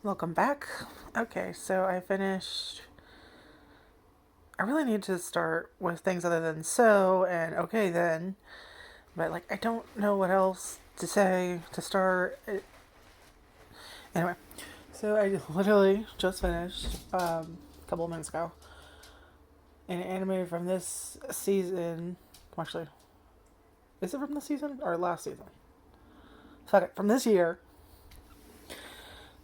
Welcome back. Okay, so I finished. I really need to start with things other than so and okay then, but like I don't know what else to say to start. Anyway, so I literally just finished a couple of minutes ago an anime from this season. Actually, is it from this season or last season? Fuck it, from this year,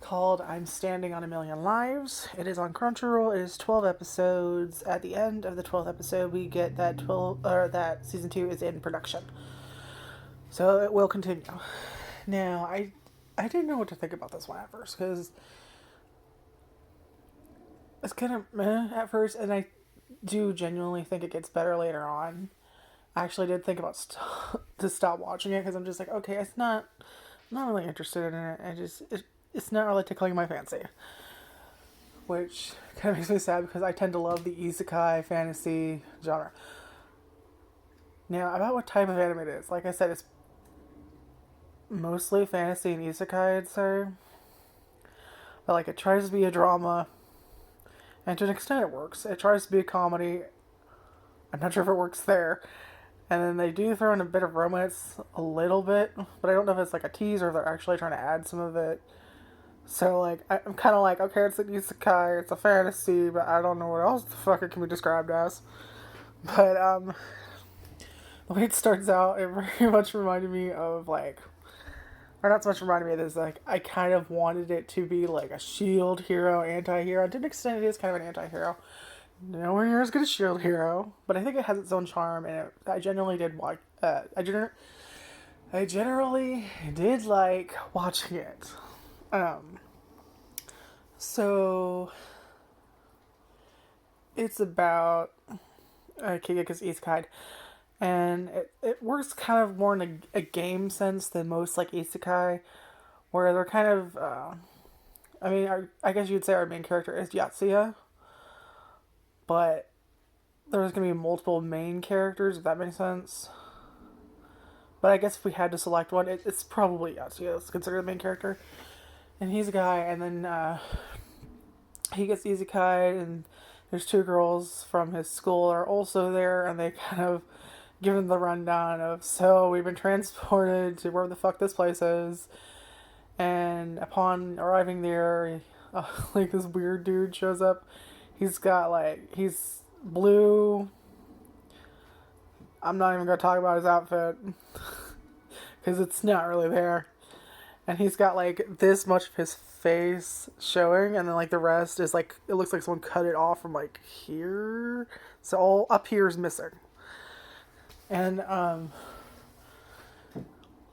called I'm Standing on a Million Lives. It is on Crunchyroll. It is 12 episodes. At the end of the 12th episode, we get that 12 or that season 2 is in production. So it will continue. Now, I didn't know what to think about this one at first cuz it's kind of meh at first and I do genuinely think it gets better later on. I actually did think about to stop watching it cuz I'm just like, okay, I'm not really interested in it. It's not really tickling my fancy. Which kind of makes me sad because I tend to love the isekai fantasy genre. Now, about what type of anime it is, like I said, it's mostly fantasy and isekai, I'd say. But like, it tries to be a drama, and to an extent, it works. It tries to be a comedy. I'm not sure if it works there. And then they do throw in a bit of romance, a little bit, but I don't know if it's like a tease or if they're actually trying to add some of it. So like, I'm kind of like, okay, it's an isekai, it's a fantasy, but I don't know what else the fuck it can be described as. But the way it starts out, it very much reminded me of like, or not so much reminded me of this. Like, I kind of wanted it to be like a shield hero, anti-hero. To an extent, it is kind of an anti-hero. Nowhere near as good as shield hero, but I think it has its own charm, and I genuinely did watch. I generally did like watching it. Um, so it's about Kigaka's Isekai, and it works kind of more in a game sense than most like isekai, where they're kind of I mean I guess you'd say our main character is Yatsuya, but there's gonna be multiple main characters if that makes sense. But I guess if we had to select one, it's probably Yatsuya. It's considered the main character, and he's a guy, and then he gets isekai, and there's two girls from his school are also there, and they kind of give him the rundown of, so we've been transported to where the fuck this place is, and upon arriving there, like this weird dude shows up. He's blue. I'm not even gonna talk about his outfit because it's not really there. And he's got like this much of his face showing, and then like the rest is like it looks like someone cut it off from like here. So all up here is missing. And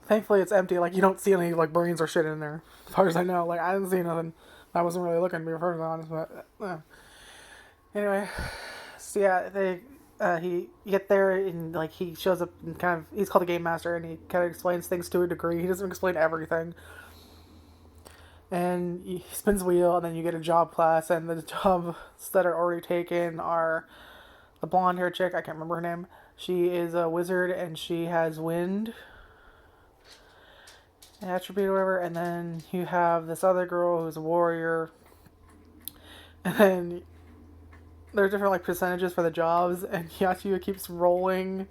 thankfully it's empty. Like you don't see any like brains or shit in there, as far as I know. Like I didn't see nothing. I wasn't really looking to be perfectly honest, but anyway. So yeah, they he get there and like he shows up and kind of he's called the game master and he kind of explains things to a degree. He doesn't explain everything. And he spins a wheel and then you get a job class and the jobs that are already taken are the blonde haired chick, I can't remember her name. She is a wizard and she has wind attribute or whatever, and then you have this other girl who's a warrior, and then there's different like percentages for the jobs, and Yasuo keeps rolling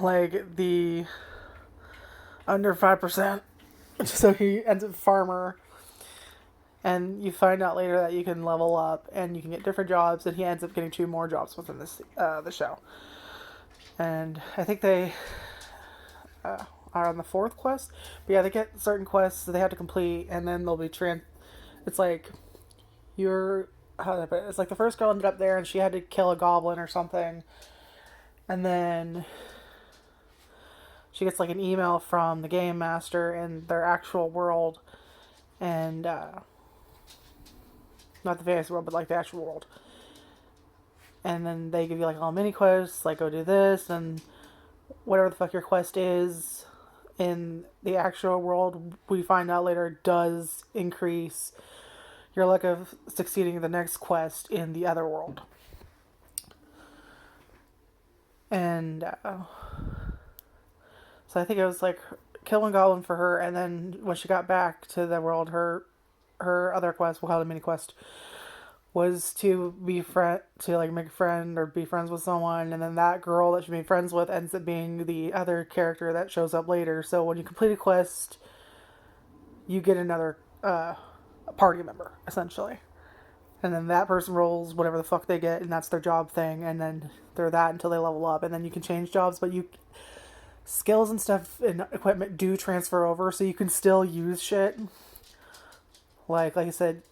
like the under 5%, so he ends up farmer, and you find out later that you can level up and you can get different jobs, and he ends up getting two more jobs within this the show, and I think they are on the fourth quest. But yeah, they get certain quests that they have to complete, and then they'll be It's like you're how did I put it? It's like the first girl ended up there, and she had to kill a goblin or something, and then she gets like an email from the game master in their actual world, and not the fantasy world, but like the actual world. And then they give you like all mini quests, like go do this and whatever the fuck your quest is in the actual world, we find out later does increase your luck of succeeding in the next quest in the other world. And so I think it was like killing goblin for her, and then when she got back to the world, her her other quest, we'll call it a mini quest, was to like make a friend or be friends with someone, and then that girl that she made friends with ends up being the other character that shows up later. So when you complete a quest, you get another party member essentially, and then that person rolls whatever the fuck they get, and that's their job thing, and then they're that until they level up, and then you can change jobs, but you skills and stuff and equipment do transfer over, so you can still use shit. Like I said,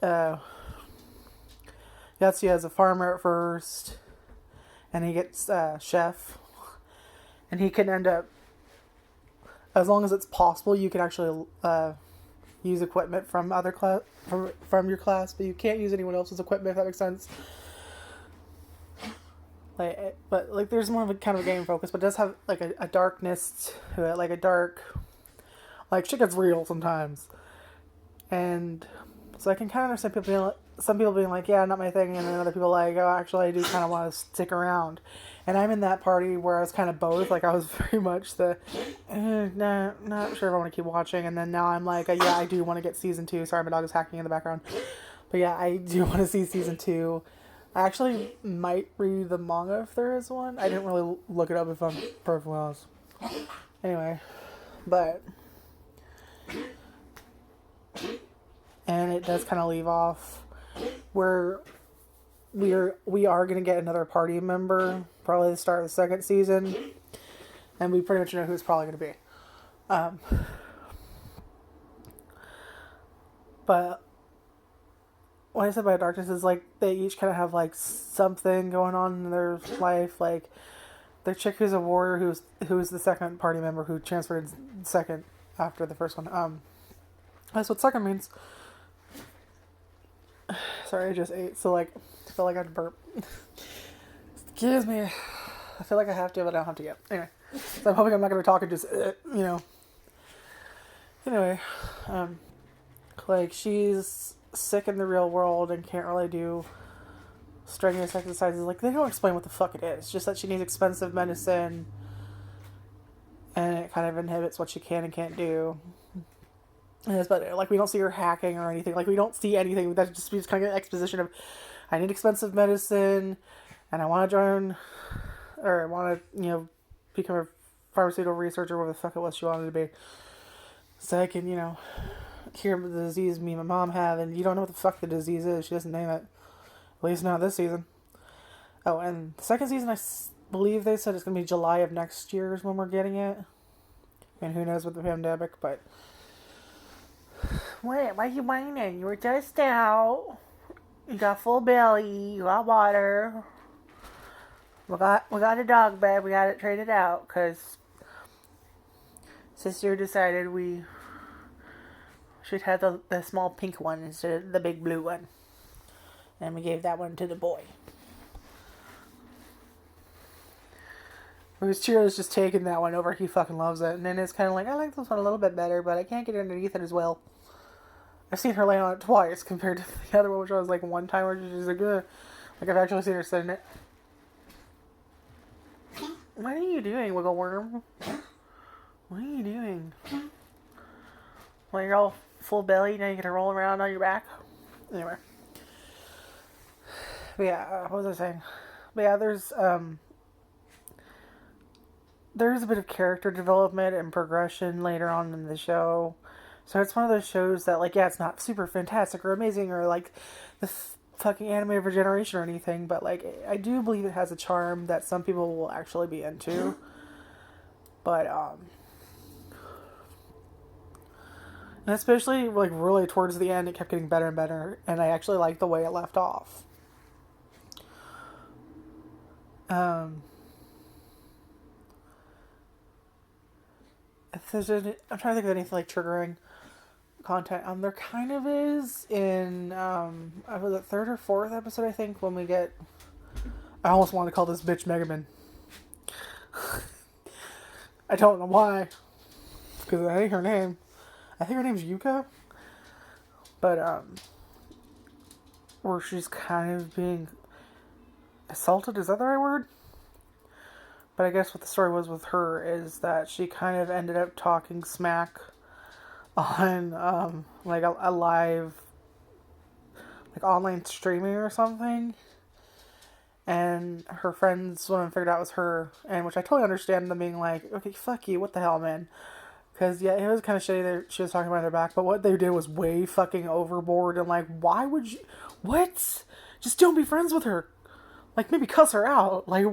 Yatsuya is a farmer at first, and he gets chef, and he can end up, as long as it's possible, you can actually use equipment from other class from your class, but you can't use anyone else's equipment, if that makes sense. But there's more of a kind of a game focus, but it does have like a darkness to it, like a dark, like shit gets real sometimes, and so I can kind of understand some people being like, yeah, not my thing, and then other people like, oh, actually, I do kind of want to stick around. And I'm in that party where I was kind of both. Like, I was very much the, nah, not sure if I want to keep watching. And then now I'm like, yeah, I do want to get season 2. Sorry, my dog is hacking in the background. But yeah, I do want to see season 2. I actually might read the manga if there is one. I didn't really look it up, if I'm perfectly honest. Anyway, but... and it does kind of leave off where we are going to get another party member, probably the start of the second season, and we pretty much know who it's probably going to be. But what I said by darkness is like they each kind of have like something going on in their life. Like the chick who's a warrior, who's the second party member who transferred second after the first one. That's what second means. Sorry, I just ate, so like, I feel like I had to burp. Excuse me. I feel like I have to, but I don't have to yet. Anyway, so I'm hoping I'm not going to talk and just, Anyway, like, she's sick in the real world and can't really do strenuous exercises. Like, they don't explain what the fuck it is. Just that she needs expensive medicine, and it kind of inhibits what she can and can't do. But like we don't see her hacking or anything. Like we don't see anything. That just kind of an exposition of, I need expensive medicine, and I want to join, or I want to become a pharmaceutical researcher, whatever the fuck it was she wanted to be, so I can cure the disease me and my mom have. And you don't know what the fuck the disease is. She doesn't name it. At least not this season. Oh, and the second season, I believe they said it's gonna be July of next year is when we're getting it. And who knows with the pandemic, but. Wait, why are you whining? You were just out. You got full belly. You got water. We got a dog bed. We got it traded out because sister decided we should have the small pink one instead of the big blue one. And we gave that one to the boy. Because Chiro's just taking that one over. He fucking loves it. And then it's kind of like, I like this one a little bit better, but I can't get underneath it as well. I've seen her lay on it twice compared to the other one, which was like one time where she's like, ugh. Like I've actually seen her sit in it. What are you doing, wiggle worm? What are you doing? Well, you're all full belly, now you get to roll around on your back. Anyway. But yeah, what was I saying? But yeah, there's a bit of character development and progression later on in the show. So it's one of those shows that, like, yeah, it's not super fantastic or amazing or, like, the fucking anime of a generation or anything, but, like, I do believe it has a charm that some people will actually be into. But, and especially, like, really towards the end, it kept getting better and better, and I actually liked the way it left off. If there's I'm trying to think of anything, like, triggering content. There kind of is in was it third or fourth episode, I think, when we get, I almost want to call this bitch Megaman. I don't know why, because I think her name's Yuka, but where she's kind of being assaulted, is that the right word? But I guess what the story was with her is that she kind of ended up talking smack on like a live like online streaming or something, and her friends women figured out it was her, and which I totally understand them being like, okay, fuck you, what the hell, man. Because, yeah, it was kind of shitty that she was talking behind their back, but what they did was way fucking overboard, and, like, why would you... What? Just don't be friends with her. Like, maybe cuss her out. Like,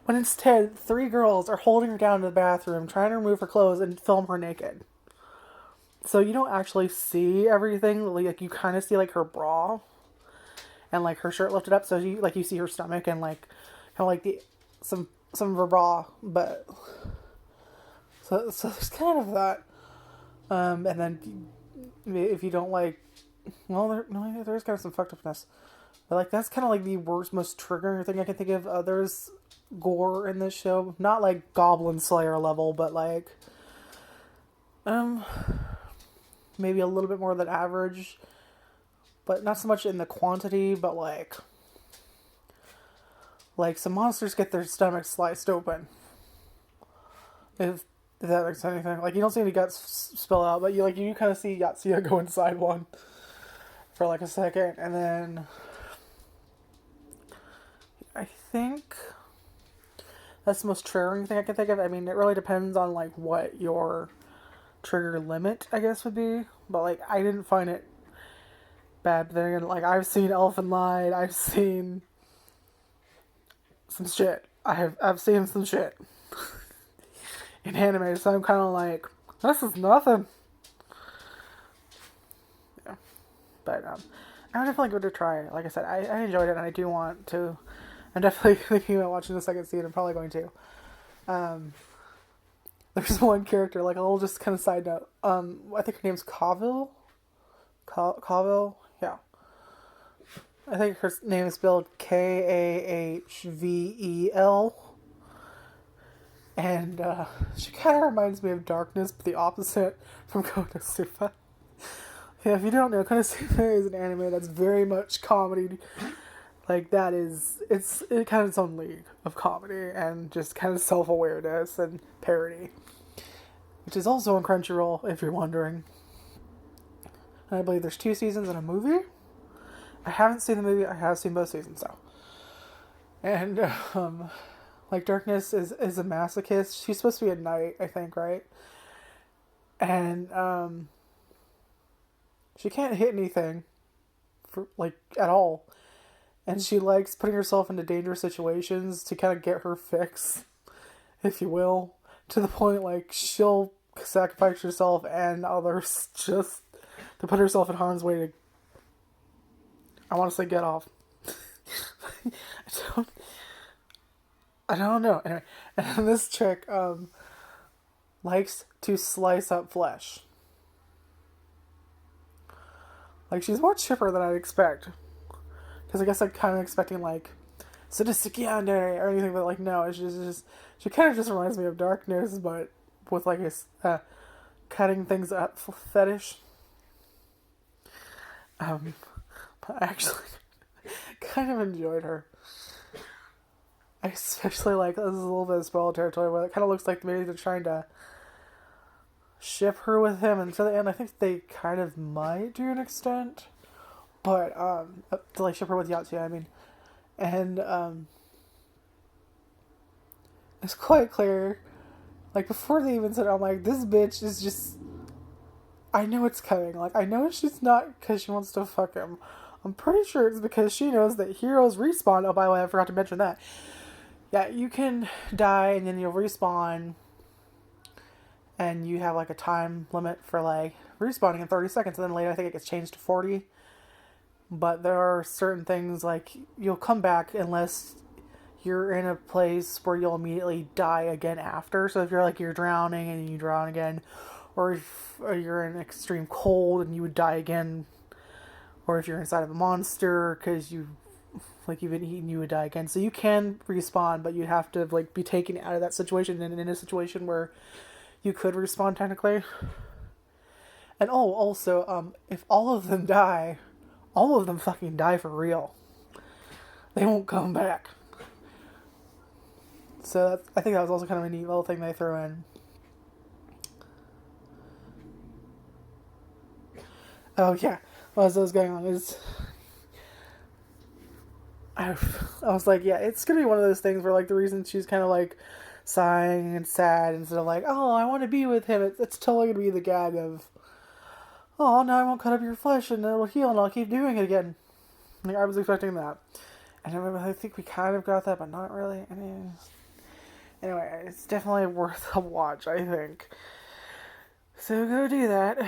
when instead, 3 girls are holding her down to the bathroom, trying to remove her clothes and film her naked. So you don't actually see everything. Like, you kind of see, like, her bra and, like, her shirt lifted up, so you see her stomach and, like, kind of, like, some of her bra, but... So there's kind of that. And then if you don't like... Well, there's kind of some fucked upness. But, like, that's kind of, like, the worst, most triggering thing I can think of. There's gore in this show. Not, like, Goblin Slayer level, but, like... Maybe a little bit more than average. But not so much in the quantity, but, like... Like, some monsters get their stomachs sliced open. If that makes anything. Like, you don't see any guts spill out, but you kind of see Yatsuya go inside one for like a second, and then I think that's the most triggering thing I can think of. I mean, it really depends on like what your trigger limit, I guess, would be. But like, I didn't find it bad. But then again, like, I've seen Elfen Lied, I've seen some shit. I've seen some shit. In anime, so I'm kind of like, this is nothing. Yeah. But, I would definitely give it a try. Like I said, I enjoyed it, and I do want to. I'm definitely thinking about watching the second season. I'm probably going to. There's one character, like a little just kind of side note. I think her name's Kavil. Kavil? Yeah. I think her name is spelled Kahvel. And she kind of reminds me of Darkness, but the opposite from Konosuba. Yeah, if you don't know, Konosuba is an anime that's very much comedy. Like, it's kind of its own league of comedy and just kind of self-awareness and parody. Which is also on Crunchyroll, if you're wondering. And I believe there's 2 seasons and a movie. I haven't seen the movie, I have seen both seasons, though. And, like, Darkness is a masochist. She's supposed to be a knight, I think, right? And, she can't hit anything, at all. And she likes putting herself into dangerous situations to kind of get her fix, if you will. To the point, like, she'll sacrifice herself and others just to put herself in harm's way to, I want to say, get off. I don't know. Anyway, and this chick likes to slice up flesh. Like, she's more chipper than I'd expect. Because I guess I'm kind of expecting, like, sadistic yandere or anything, but, like, no. It's just she kind of just reminds me of Darkness, but with, like, a cutting things up fetish. But I actually kind of enjoyed her. I especially like, this is a little bit of spoiler territory, where it kind of looks like maybe they're trying to ship her with him, and to the end, I think they kind of might to an extent, but, to like ship her with Yatsuya, I mean, and, it's quite clear, like, before they even said it, I'm like, this bitch is just, I know it's coming, like, I know she's not because she wants to fuck him, I'm pretty sure it's because she knows that heroes respawn. Oh, by the way, I forgot to mention that. Yeah, you can die and then you'll respawn, and you have like a time limit for like respawning in 30 seconds, and then later I think it gets changed to 40. But there are certain things like you'll come back unless you're in a place where you'll immediately die again after. So if you're drowning and you drown again, or if you're in extreme cold and you would die again, or if you're inside of a monster because you've been eaten, you would die again. So you can respawn, but you'd have to like be taken out of that situation and in a situation where you could respawn technically. And also, if all of them die, all of them fucking die for real. They won't come back. So I think that was also kind of a neat little thing they threw in. Oh yeah, what was going on is I, I was like, yeah, it's gonna be one of those things where like the reason she's kind of like sighing and sad instead of like, oh, I want to be with him. It's totally gonna be the gag of, oh, now I won't cut up your flesh and it'll heal and I'll keep doing it again. Like I was expecting that, and I think we kind of got that, but not really. I mean, anyway, it's definitely worth a watch, I think. So go do that.